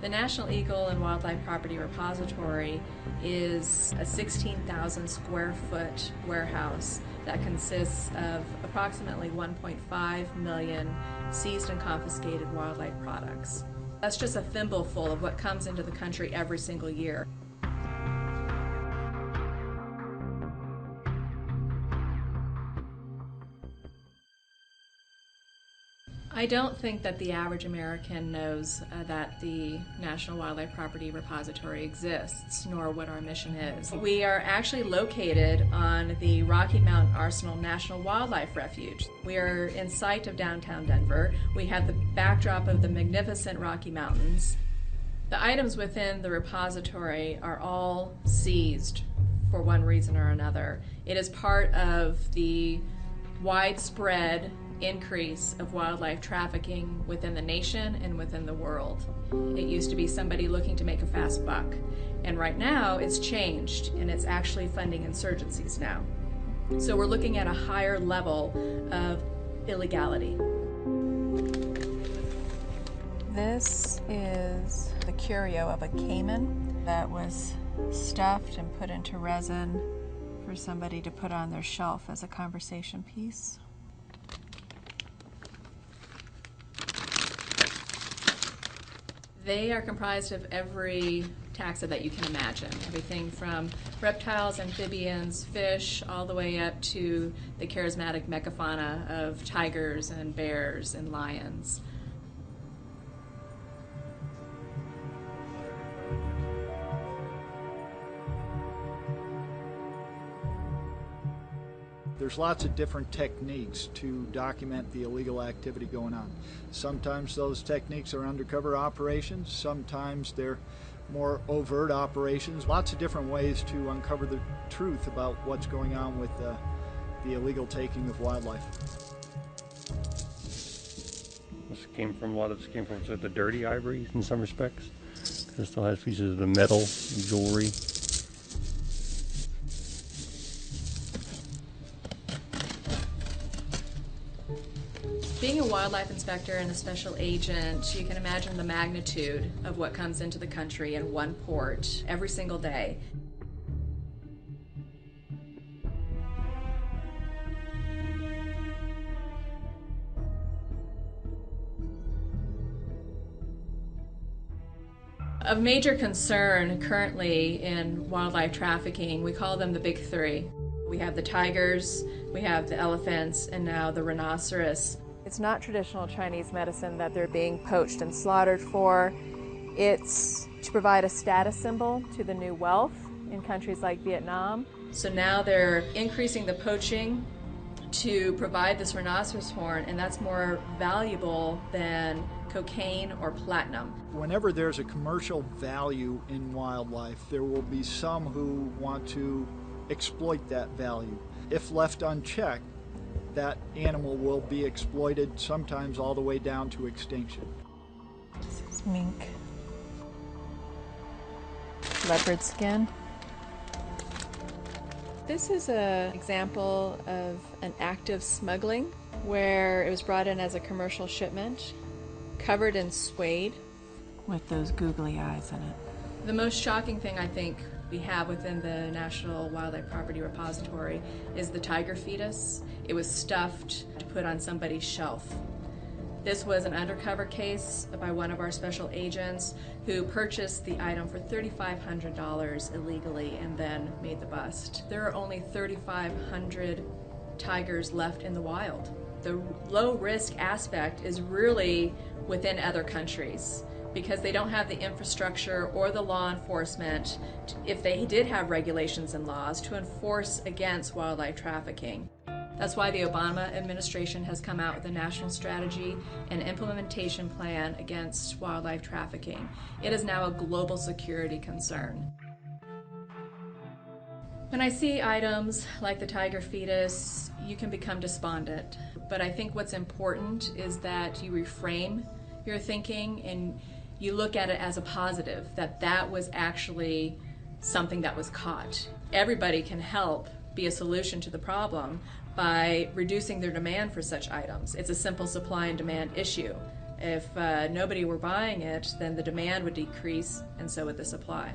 The National Eagle and Wildlife Property Repository is a 16,000 square foot warehouse that consists of approximately 1.5 million seized and confiscated wildlife products. That's just a thimbleful of what comes into the country every single year. I don't think that the average American knows that the National Wildlife Property Repository exists, nor what our mission is. We are actually located on the Rocky Mountain Arsenal National Wildlife Refuge. We are in sight of downtown Denver. We have the backdrop of the magnificent Rocky Mountains. The items within the repository are all seized for one reason or another. It is part of the widespread increase of wildlife trafficking within the nation and within the world. It used to be somebody looking to make a fast buck, and right now it's changed and it's actually funding insurgencies now. So we're looking at a higher level of illegality. This is the curio of a caiman that was stuffed and put into resin for somebody to put on their shelf as a conversation piece. They are comprised of every taxa that you can imagine. Everything from reptiles, amphibians, fish, all the way up to the charismatic megafauna of tigers and bears and lions. There's lots of different techniques to document the illegal activity going on. Sometimes those techniques are undercover operations, sometimes they're more overt operations. Lots of different ways to uncover the truth about what's going on with the illegal taking of wildlife. This came from sort of the dirty ivory in some respects. It still has pieces of the metal, jewelry. Being a wildlife inspector and a special agent, you can imagine the magnitude of what comes into the country in one port every single day. Of major concern currently in wildlife trafficking, we call them the big three. We have the tigers, we have the elephants, and now the rhinoceros. It's not traditional Chinese medicine that they're being poached and slaughtered for. It's to provide a status symbol to the new wealth in countries like Vietnam. So now they're increasing the poaching to provide this rhinoceros horn, and that's more valuable than cocaine or platinum. Whenever there's a commercial value in wildlife, there will be some who want to exploit that value. If left unchecked, that animal will be exploited, sometimes all the way down to extinction. This is mink. Leopard skin. This is an example of an active smuggling where it was brought in as a commercial shipment, covered in suede with those googly eyes in it. The most shocking thing I think we have within the National Wildlife Property Repository is the tiger fetus. It was stuffed to put on somebody's shelf. This was an undercover case by one of our special agents who purchased the item for $3,500 illegally and then made the bust. There are only 3,500 tigers left in the wild. The low risk aspect is really within other countries, because they don't have the infrastructure or the law enforcement, if they did have regulations and laws, to enforce against wildlife trafficking. That's why the Obama administration has come out with a national strategy and implementation plan against wildlife trafficking. It is now a global security concern. When I see items like the tiger fetus, you can become despondent. But I think what's important is that you reframe your thinking and you look at it as a positive, that that was actually something that was caught. Everybody can help be a solution to the problem by reducing their demand for such items. It's a simple supply and demand issue. If nobody were buying it, then the demand would decrease, and so would the supply.